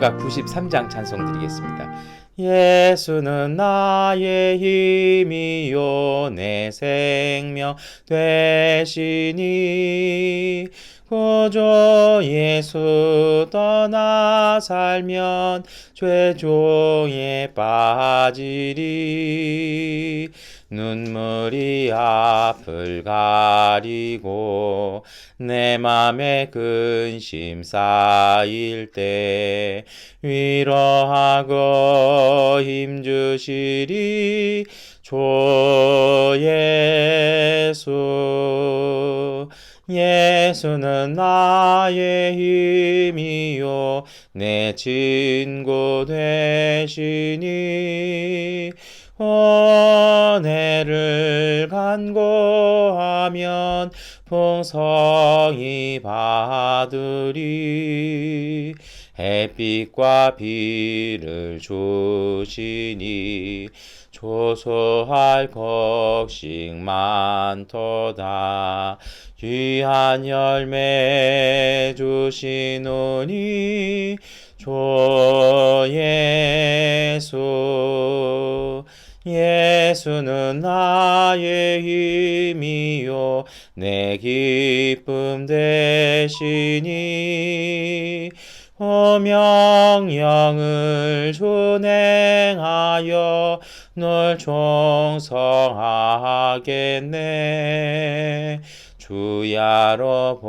찬송가 93장 찬송 드리겠습니다. 예수는 나의 힘이요 내 생명 되시니 구주 예수 떠나 살면 죄종에 빠지리. 눈물이 앞을 가리고 내 맘에 근심 쌓일 때 위로하고 힘주시리 주 예수. 예수는 나의 힘이요 내 친구 되시니 은혜를 간구하면 풍성히 받으리. 햇빛과 비를 주시니 조소할 곡식 많도다. 귀한 열매 주시노니 주 예수. 예수는 나의 힘이요 내 기쁨 되시니 명령을 준행하여 널 충성하겠네. 주야로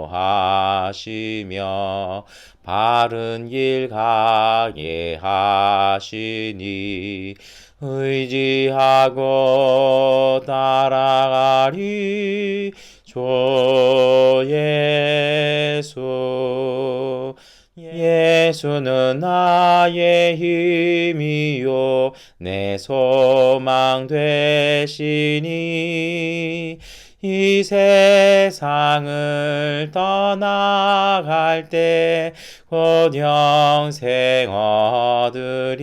보호하시며 바른 길 가게 하시니 의지하고 따라가리 주 예수. 예수는 나의 힘이요 내 소망 되시니 이 세상을 떠나갈 때 곧 영생 얻으리.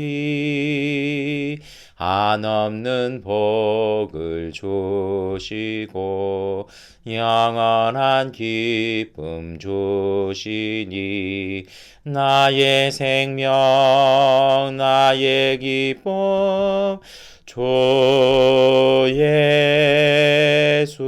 한없는 복을 주시고 영원한 기쁨 주시니 나의 생명 나의 기쁨 주 예수.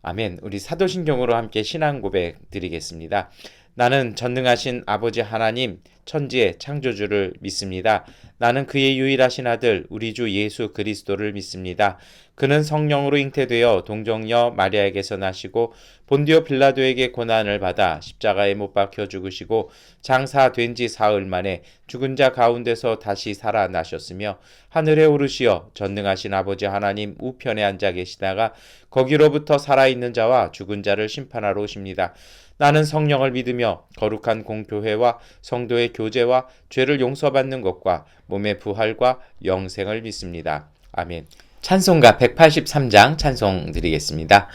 아멘. 우리 사도신경으로 함께 신앙 고백 드리겠습니다. 나는 전능하신 아버지 하나님 천지의 창조주를 믿습니다. 나는 그의 유일하신 아들 우리 주 예수 그리스도를 믿습니다. 그는 성령으로 잉태되어 동정녀 마리아에게서 나시고 본디오 빌라도에게 고난을 받아 십자가에 못 박혀 죽으시고 장사된 지 사흘 만에 죽은 자 가운데서 다시 살아나셨으며 하늘에 오르시어 전능하신 아버지 하나님 우편에 앉아 계시다가 거기로부터 살아있는 자와 죽은 자를 심판하러 오십니다. 나는 성령을 믿으며 거룩한 공교회와 성도의 교제와 죄를 용서받는 것과 몸의 부활과 영생을 믿습니다. 아멘. 찬송가 183장 찬송 드리겠습니다.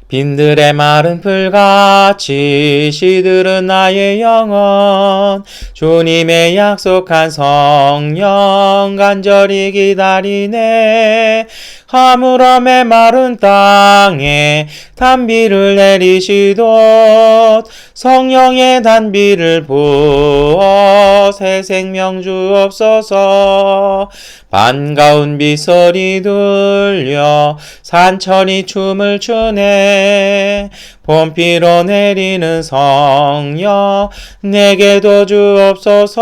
빈들의 마른 풀같이 시들은 나의 영혼 주님의 약속한 성령 간절히 기다리네. 가물함의 마른 땅에 단비를 내리시도록 성령의 단비를 부어 새 생명 주옵소서. 반가운 비소리 들려 산천이 춤을 추네. 봄비로 내리는 성령 내게도 주옵소서.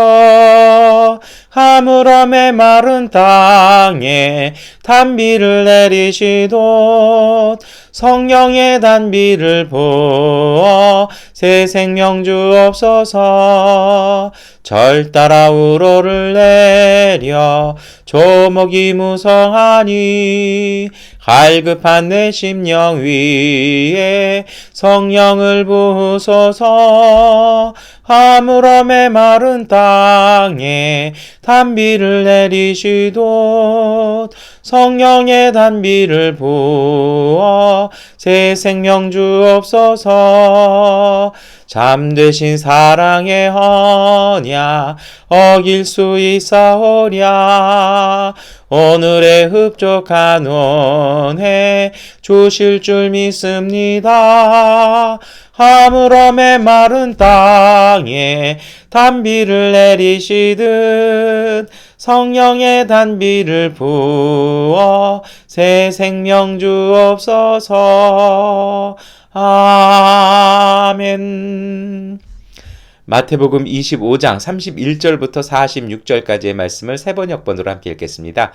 가물함의 마른 땅에 단비를 내리시도록 성령의 단비를 부어 새 생명 주옵소서. 절 따라 우로를 내려 조목이 무성하니 갈급한 내 심령 위에 성령을 부으소서. 가물함의 마른 땅에 단비를 내리시도록 성령의 단비를 부어 새 생명 주옵소서. 잠되신 사랑의 언약 어길 수 있사오랴. 오늘의 흡족한 은혜 주실 줄 믿습니다. 하물어 메마른 땅에 단비를 내리시듯 성령의 단비를 부어 새 생명 주옵소서. 아멘. 마태복음 25장 31절부터 46절까지의 말씀을 세 번역본으로 함께 읽겠습니다.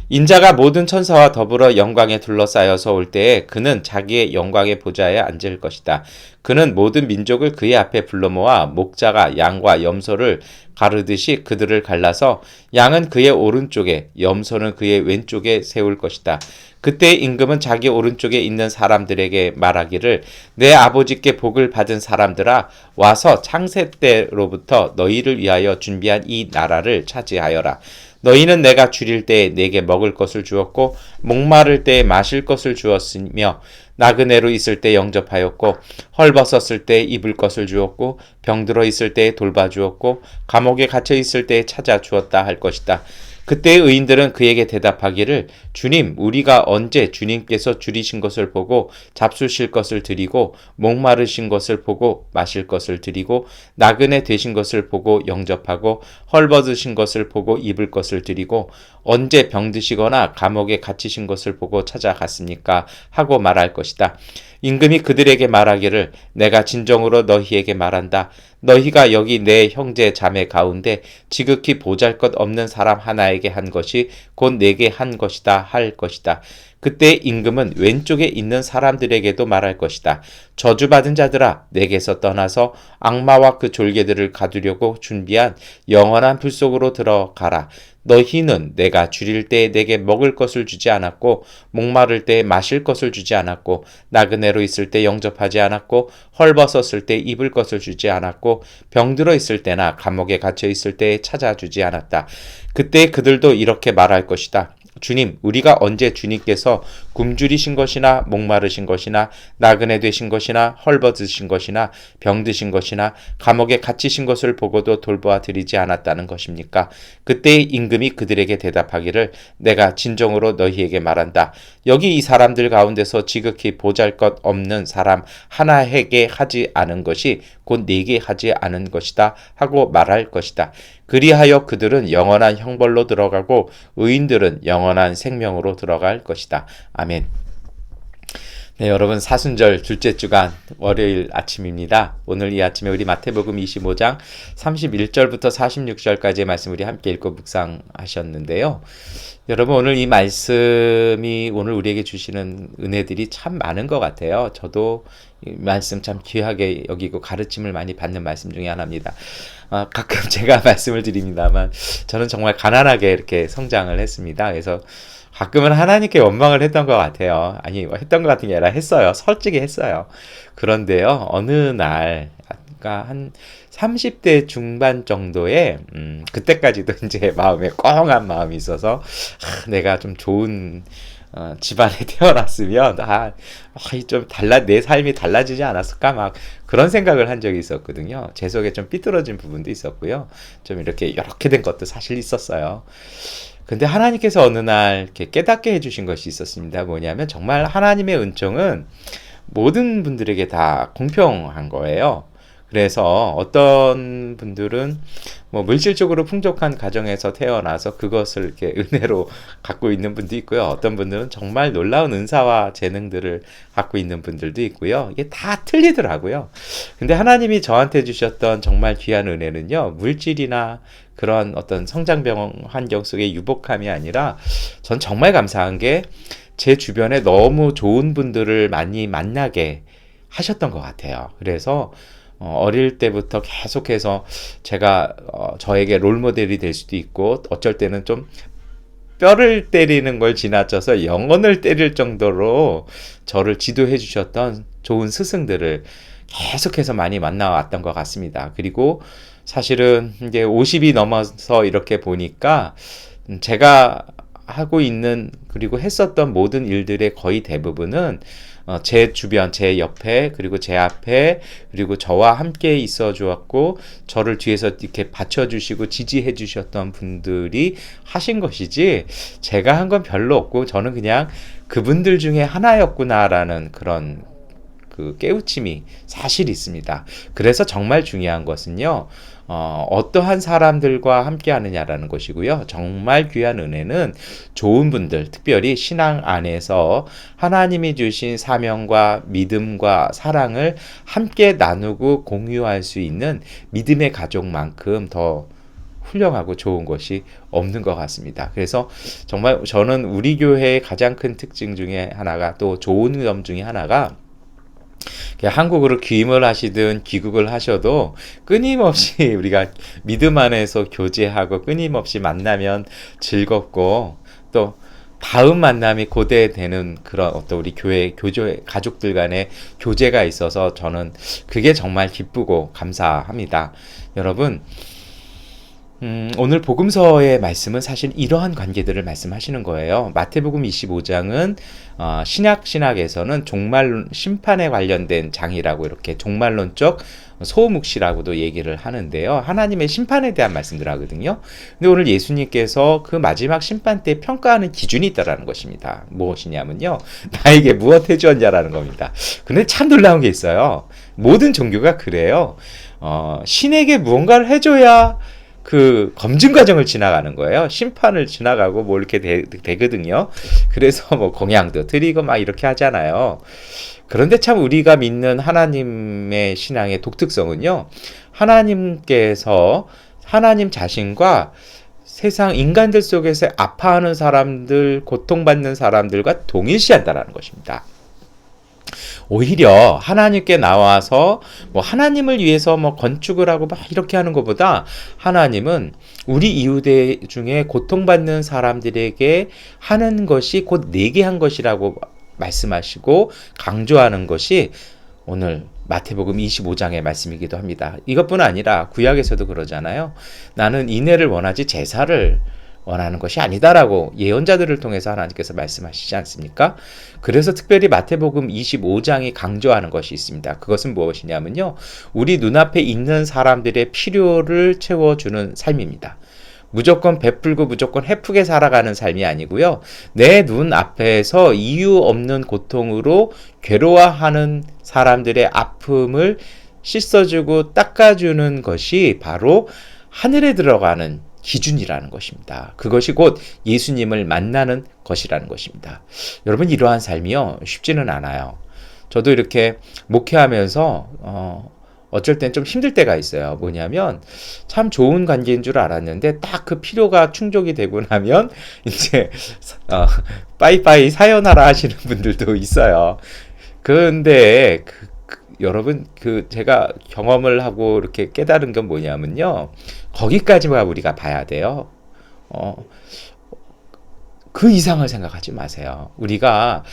인자가 모든 천사와 더불어 영광에 둘러싸여서 올 때에 그는 자기의 영광의 보좌에 앉을 것이다. 그는 모든 민족을 그의 앞에 불러 모아 목자가 양과 염소를 가르듯이 그들을 갈라서 양은 그의 오른쪽에 염소는 그의 왼쪽에 세울 것이다. 그때 임금은 자기 오른쪽에 있는 사람들에게 말하기를 내 아버지께 복을 받은 사람들아 와서 창세 때로부터 너희를 위하여 준비한 이 나라를 차지하여라. 너희는 내가 줄일 때에 내게 먹을 것을 주었고 목마를 때에 마실 것을 주었으며 나그네로 있을 때 영접하였고 헐벗었을 때 입을 것을 주었고 병들어 있을 때에 돌봐주었고 감옥에 갇혀 있을 때에 찾아 주었다 할 것이다. 그때 의인들은 그에게 대답하기를 주님 우리가 언제 주님께서 줄이신 것을 보고 잡수실 것을 드리고 목마르신 것을 보고 마실 것을 드리고 나그네 되신 것을 보고 영접하고 헐벗으신 것을 보고 입을 것을 드리고 언제 병드시거나 감옥에 갇히신 것을 보고 찾아갔습니까? 하고 말할 것이다. 임금이 그들에게 말하기를 내가 진정으로 너희에게 말한다. 너희가 여기 내 형제 자매 가운데 지극히 보잘것없는 사람 하나에게 한 것이 곧 내게 한 것이다 할 것이다. 그때 임금은 왼쪽에 있는 사람들에게도 말할 것이다. 저주받은 자들아 내게서 떠나서 악마와 그 졸개들을 가두려고 준비한 영원한 불 속으로 들어가라. 너희는 내가 줄일 때에 내게 먹을 것을 주지 않았고 목마를 때에 마실 것을 주지 않았고 나그네로 있을 때 영접하지 않았고 헐벗었을 때 입을 것을 주지 않았고 병들어 있을 때나 감옥에 갇혀 있을 때에 찾아주지 않았다. 그때 그들도 이렇게 말할 것이다. 주님, 우리가 언제 주님께서 굶주리신 것이나 목마르신 것이나 나그네 되신 것이나 헐벗으신 것이나 병드신 것이나 감옥에 갇히신 것을 보고도 돌보아 드리지 않았다는 것입니까? 그때 임금이 그들에게 대답하기를 내가 진정으로 너희에게 말한다. 여기 이 사람들 가운데서 지극히 보잘것 없는 사람 하나에게 하지 않은 것이 곧 네게 하지 않은 것이다 하고 말할 것이다. 그리하여 그들은 영원한 형벌로 들어가고 의인들은 영원한 생명으로 들어갈 것이다. 아멘. 네, 여러분 사순절 둘째 주간 월요일 아침입니다. 오늘 이 아침에 우리 마태복음 25장 31절부터 46절까지의 말씀 우리 함께 읽고 묵상하셨는데요. 여러분 오늘 이 말씀이 오늘 우리에게 주시는 은혜들이 참 많은 것 같아요. 저도 이 말씀 참 귀하게 여기고 가르침을 많이 받는 말씀 중에 하나입니다. 가끔 제가 말씀을 드립니다만 저는 정말 가난하게 이렇게 성장을 했습니다. 그래서 가끔은 하나님께 원망을 했던 것 같아요. 아니 했던 것 같은 게 아니라 했어요. 솔직히 했어요. 그런데요 어느 날 그러니까 한 30대 중반 정도에 그때까지도 이제 마음에 꽁한 마음이 있어서 내가 좀 좋은 집안에 태어났으면 좀 내 삶이 달라지지 않았을까 막 그런 생각을 한 적이 있었거든요. 제 속에 좀 삐뚤어진 부분도 있었고요. 좀 이렇게 된 것도 사실 있었어요. 근데 하나님께서 어느 날 이렇게 깨닫게 해주신 것이 있었습니다. 뭐냐면 정말 하나님의 은총은 모든 분들에게 다 공평한 거예요. 그래서 어떤 분들은 뭐 물질적으로 풍족한 가정에서 태어나서 그것을 이렇게 은혜로 갖고 있는 분도 있고요. 어떤 분들은 정말 놀라운 은사와 재능들을 갖고 있는 분들도 있고요. 이게 다 틀리더라고요. 근데 하나님이 저한테 주셨던 정말 귀한 은혜는요. 물질이나 그런 어떤 성장병 환경 속의 유복함이 아니라 전 정말 감사한 게 제 주변에 너무 좋은 분들을 많이 만나게 하셨던 것 같아요. 그래서 어릴 때부터 계속해서 제가 저에게 롤모델이 될 수도 있고 어쩔 때는 좀 뼈를 때리는 걸 지나쳐서 영혼을 때릴 정도로 저를 지도해 주셨던 좋은 스승들을 계속해서 많이 만나왔던 것 같습니다. 그리고 사실은 이제 50이 넘어서 이렇게 보니까 제가 하고 있는 그리고 했었던 모든 일들의 거의 대부분은 제 주변, 제 옆에, 그리고 제 앞에, 그리고 저와 함께 있어 주었고, 저를 뒤에서 이렇게 받쳐주시고 지지해 주셨던 분들이 하신 것이지, 제가 한 건 별로 없고, 저는 그냥 그분들 중에 하나였구나라는 그런 그 깨우침이 사실 있습니다. 그래서 정말 중요한 것은요, 어떠한 사람들과 함께 하느냐라는 것이고요. 정말 귀한 은혜는 좋은 분들, 특별히 신앙 안에서 하나님이 주신 사명과 믿음과 사랑을 함께 나누고 공유할 수 있는 믿음의 가족만큼 더 훌륭하고 좋은 것이 없는 것 같습니다. 그래서 정말 저는 우리 교회의 가장 큰 특징 중에 하나가, 또 좋은 점 중에 하나가, 한국으로 귀임을 하시든 귀국을 하셔도 끊임없이 우리가 믿음 안에서 교제하고 끊임없이 만나면 즐겁고, 또 다음 만남이 고대되는 그런 어떤 우리 교회 교조 가족들 간의 교제가 있어서 저는 그게 정말 기쁘고 감사합니다. 여러분, 오늘 복음서의 말씀은 사실 이러한 관계들을 말씀하시는 거예요. 마태복음 25장은 신약에서는 종말 심판에 관련된 장이라고 이렇게 종말론적 소묵시라고도 얘기를 하는데요. 하나님의 심판에 대한 말씀들 하거든요. 근데 오늘 예수님께서 그 마지막 심판 때 평가하는 기준이 있다라는 것입니다. 무엇이냐면요, 나에게 무엇 해주었냐라는 겁니다. 근데 참 놀라운 게 있어요. 모든 종교가 그래요. 신에게 무언가를 해줘야 그 검증 과정을 지나가는 거예요. 심판을 지나가고 뭐 이렇게 되거든요. 그래서 뭐 공양도 드리고 막 이렇게 하잖아요. 그런데 참 우리가 믿는 하나님의 신앙의 독특성은요, 하나님께서 하나님 자신과 세상 인간들 속에서 아파하는 사람들, 고통받는 사람들과 동일시한다라는 것입니다. 오히려 하나님께 나와서 뭐 하나님을 위해서 뭐 건축을 하고 막 이렇게 하는 것보다, 하나님은 우리 이웃의 중에 고통받는 사람들에게 하는 것이 곧 내게 한 것이라고 말씀하시고 강조하는 것이 오늘 마태복음 25장의 말씀이기도 합니다. 이것뿐 아니라 구약에서도 그러잖아요. 나는 인애를 원하지 제사를 원하는 것이 아니다라고 예언자들을 통해서 하나님께서 말씀하시지 않습니까? 그래서 특별히 마태복음 25장이 강조하는 것이 있습니다. 그것은 무엇이냐면요, 우리 눈앞에 있는 사람들의 필요를 채워주는 삶입니다. 무조건 베풀고 무조건 해프게 살아가는 삶이 아니고요, 내 눈앞에서 이유 없는 고통으로 괴로워하는 사람들의 아픔을 씻어주고 닦아주는 것이 바로 하늘에 들어가는 기준이라는 것입니다. 그것이 곧 예수님을 만나는 것이라는 것입니다. 여러분, 이러한 삶이요, 쉽지는 않아요. 저도 이렇게 목회하면서 어쩔 땐 좀 힘들 때가 있어요. 뭐냐면, 참 좋은 관계인 줄 알았는데 딱 그 필요가 충족이 되고 나면 이제 빠이빠이 사요나라 하시는 분들도 있어요. 그런데 여러분, 제가 경험을 하고 이렇게 깨달은 건 뭐냐면요, 거기까지만 우리가 봐야 돼요. 그 이상을 생각하지 마세요. 우리가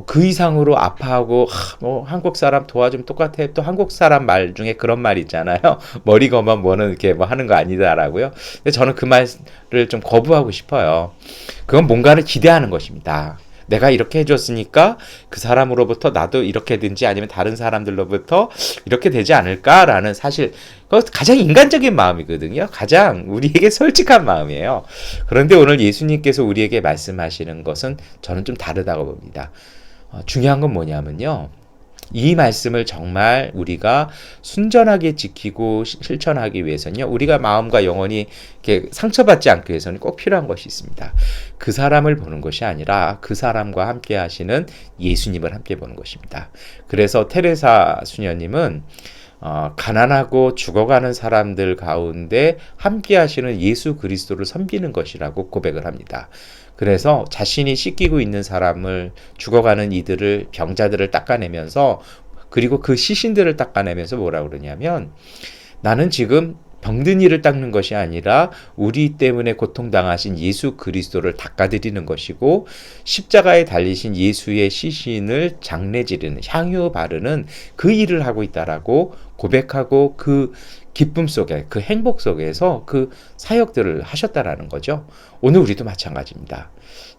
그 이상으로 아파하고 뭐 한국 사람 도와주면 똑같아. 또 한국 사람 말 중에 그런 말 있잖아요. 머리 검은 뭐는 이렇게 뭐 하는 거 아니다라고요. 근데 저는 그 말을 좀 거부하고 싶어요. 그건 뭔가를 기대하는 것입니다. 내가 이렇게 해줬으니까 그 사람으로부터 나도 이렇게든지 아니면 다른 사람들로부터 이렇게 되지 않을까라는, 사실 그거 가장 인간적인 마음이거든요. 가장 우리에게 솔직한 마음이에요. 그런데 오늘 예수님께서 우리에게 말씀하시는 것은 저는 좀 다르다고 봅니다. 중요한 건 뭐냐면요, 이 말씀을 정말 우리가 순전하게 지키고 실천하기 위해서는요, 우리가 마음과 영혼이 이렇게 상처받지 않기 위해서는 꼭 필요한 것이 있습니다. 그 사람을 보는 것이 아니라 그 사람과 함께 하시는 예수님을 함께 보는 것입니다. 그래서 테레사 수녀님은 가난하고 죽어가는 사람들 가운데 함께 하시는 예수 그리스도를 섬기는 것이라고 고백을 합니다. 그래서 자신이 씻기고 있는 사람을, 죽어가는 이들을, 병자들을 닦아내면서, 그리고 그 시신들을 닦아내면서 뭐라 그러냐면, 나는 지금 병든 이를 닦는 것이 아니라 우리 때문에 고통당하신 예수 그리스도를 닦아드리는 것이고, 십자가에 달리신 예수의 시신을 장례지르는, 향유 바르는 그 일을 하고 있다라고 고백하고, 그 기쁨 속에, 그 행복 속에서 그 사역들을 하셨다라는 거죠. 오늘 우리도 마찬가지입니다.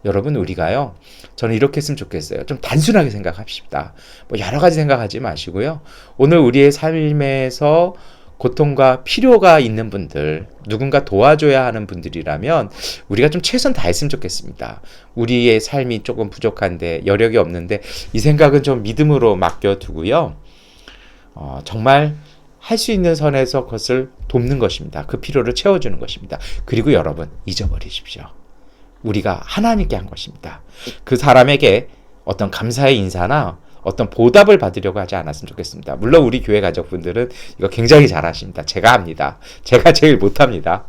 여러분, 우리가요, 저는 이렇게 했으면 좋겠어요. 좀 단순하게 생각합시다. 뭐 여러 가지 생각하지 마시고요, 오늘 우리의 삶에서 고통과 필요가 있는 분들, 누군가 도와줘야 하는 분들이라면 우리가 좀 최선 다했으면 좋겠습니다. 우리의 삶이 조금 부족한데, 여력이 없는데, 이 생각은 좀 믿음으로 맡겨두고요. 정말 할 수 있는 선에서 그것을 돕는 것입니다. 그 필요를 채워주는 것입니다. 그리고 여러분, 잊어버리십시오. 우리가 하나님께 한 것입니다. 그 사람에게 어떤 감사의 인사나 어떤 보답을 받으려고 하지 않았으면 좋겠습니다. 물론 우리 교회 가족분들은 이거 굉장히 잘하십니다. 제가 합니다. 제가 제일 못합니다.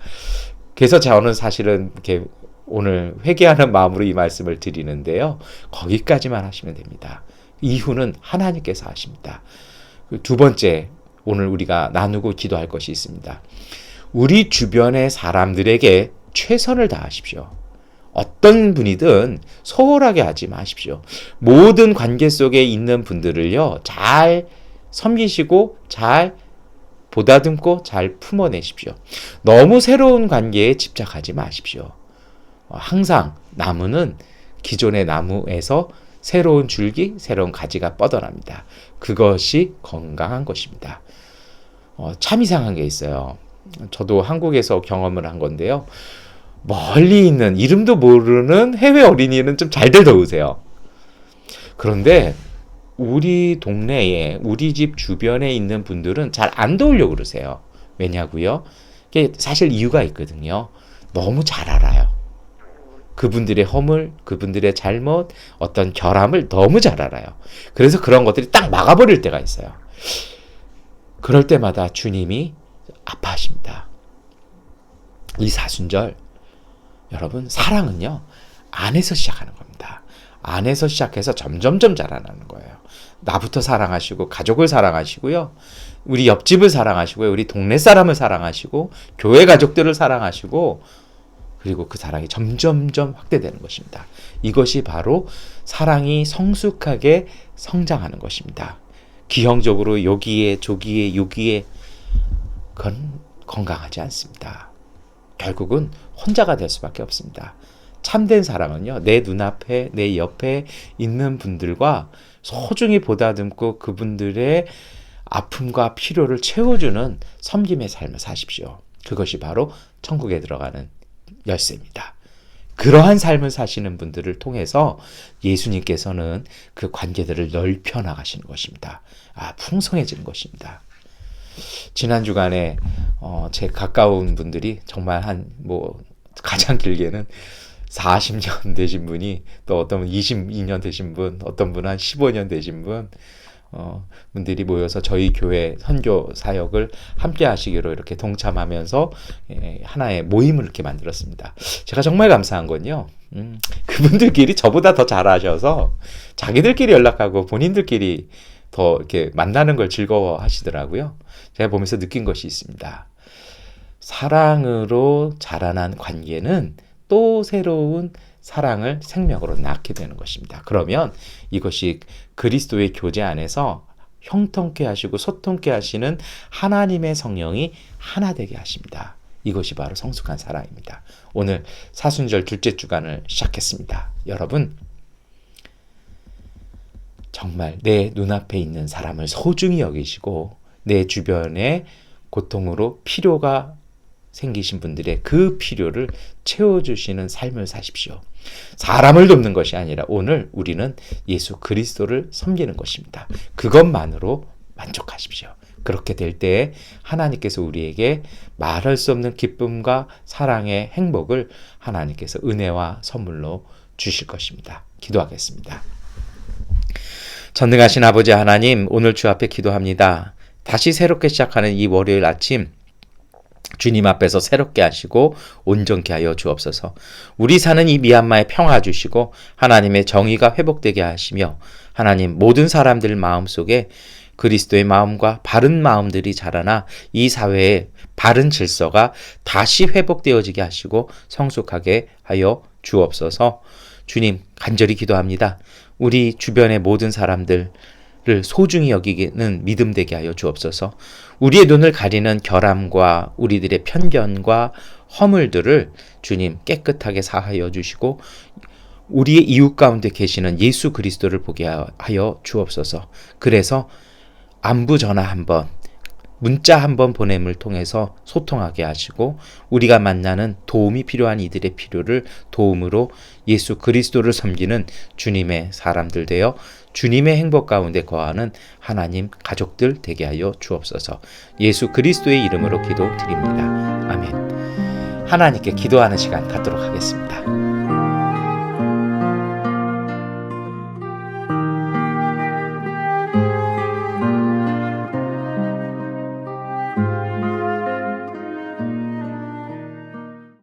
그래서 저는 사실은 이렇게 오늘 회개하는 마음으로 이 말씀을 드리는데요. 거기까지만 하시면 됩니다. 이후는 하나님께서 하십니다. 두 번째, 오늘 우리가 나누고 기도할 것이 있습니다. 우리 주변의 사람들에게 최선을 다하십시오. 어떤 분이든 소홀하게 하지 마십시오. 모든 관계 속에 있는 분들을요, 잘 섬기시고 잘 보다듬고 잘 품어내십시오. 너무 새로운 관계에 집착하지 마십시오. 항상 나무는 기존의 나무에서 새로운 줄기, 새로운 가지가 뻗어납니다. 그것이 건강한 것입니다. 참 이상한 게 있어요. 저도 한국에서 경험을 한 건데요. 멀리 있는 이름도 모르는 해외 어린이는 좀 잘들 도우세요. 그런데 우리 동네에, 우리 집 주변에 있는 분들은 잘 안 도우려고 그러세요. 왜냐고요? 이게 사실 이유가 있거든요. 너무 잘 알아요. 그분들의 허물, 그분들의 잘못, 어떤 결함을 너무 잘 알아요. 그래서 그런 것들이 딱 막아버릴 때가 있어요. 그럴 때마다 주님이 아파하십니다. 이 사순절, 여러분, 사랑은요, 안에서 시작하는 겁니다. 안에서 시작해서 점점점 자라나는 거예요. 나부터 사랑하시고, 가족을 사랑하시고요, 우리 옆집을 사랑하시고요, 우리 동네 사람을 사랑하시고, 교회 가족들을 사랑하시고, 그리고 그 사랑이 점점점 확대되는 것입니다. 이것이 바로 사랑이 성숙하게 성장하는 것입니다. 기형적으로 여기에 저기에 여기에, 그건 건강하지 않습니다. 결국은 혼자가 될 수밖에 없습니다. 참된 사랑은요, 내 눈앞에, 내 옆에 있는 분들과 소중히 보다듬고 그분들의 아픔과 필요를 채워주는 섬김의 삶을 사십시오. 그것이 바로 천국에 들어가는 열쇠입니다. 그러한 삶을 사시는 분들을 통해서 예수님께서는 그 관계들을 넓혀 나가시는 것입니다. 풍성해지는 것입니다. 지난 주간에 제 가까운 분들이 정말 가장 길게는 40년 되신 분이, 또 어떤 분 22년 되신 분, 어떤 분은 한 15년 되신 분들이 모여서 저희 교회 선교 사역을 함께 하시기로 이렇게 동참하면서 하나의 모임을 이렇게 만들었습니다. 제가 정말 감사한 건요, 그분들끼리 저보다 더 잘하셔서 자기들끼리 연락하고 본인들끼리 더 이렇게 만나는 걸 즐거워 하시더라고요. 제가 보면서 느낀 것이 있습니다. 사랑으로 자라난 관계는 또 새로운 사랑을 생명으로 낳게 되는 것입니다. 그러면 이것이 그리스도의 교제 안에서 형통케 하시고 소통케 하시는 하나님의 성령이 하나 되게 하십니다. 이것이 바로 성숙한 사랑입니다. 오늘 사순절 둘째 주간을 시작했습니다. 여러분, 정말 내 눈앞에 있는 사람을 소중히 여기시고 내 주변에 고통으로 필요가 생기신 분들의 그 필요를 채워주시는 삶을 사십시오. 사람을 돕는 것이 아니라 오늘 우리는 예수 그리스도를 섬기는 것입니다. 그것만으로 만족하십시오. 그렇게 될 때에 하나님께서 우리에게 말할 수 없는 기쁨과 사랑의 행복을 하나님께서 은혜와 선물로 주실 것입니다. 기도하겠습니다. 전능하신 아버지 하나님, 오늘 주 앞에 기도합니다. 다시 새롭게 시작하는 이 월요일 아침, 주님 앞에서 새롭게 하시고 온전케 하여 주옵소서. 우리 사는 이 미얀마에 평화 주시고 하나님의 정의가 회복되게 하시며, 하나님, 모든 사람들 마음속에 그리스도의 마음과 바른 마음들이 자라나 이 사회에 바른 질서가 다시 회복되어지게 하시고 성숙하게 하여 주옵소서. 주님, 간절히 기도합니다. 우리 주변의 모든 사람들을 소중히 여기는 믿음 되게 하여 주옵소서. 우리의 눈을 가리는 결함과 우리들의 편견과 허물들을 주님 깨끗하게 사하여 주시고, 우리의 이웃 가운데 계시는 예수 그리스도를 보게 하여 주옵소서. 그래서 안부 전화 한번, 문자 한번 보냄을 통해서 소통하게 하시고 우리가 만나는 도움이 필요한 이들의 필요를 도움으로 예수 그리스도를 섬기는 주님의 사람들 되어 주님의 행복 가운데 거하는 하나님 가족들 되게 하여 주옵소서. 예수 그리스도의 이름으로 기도드립니다. 아멘. 하나님께 기도하는 시간 갖도록 하겠습니다.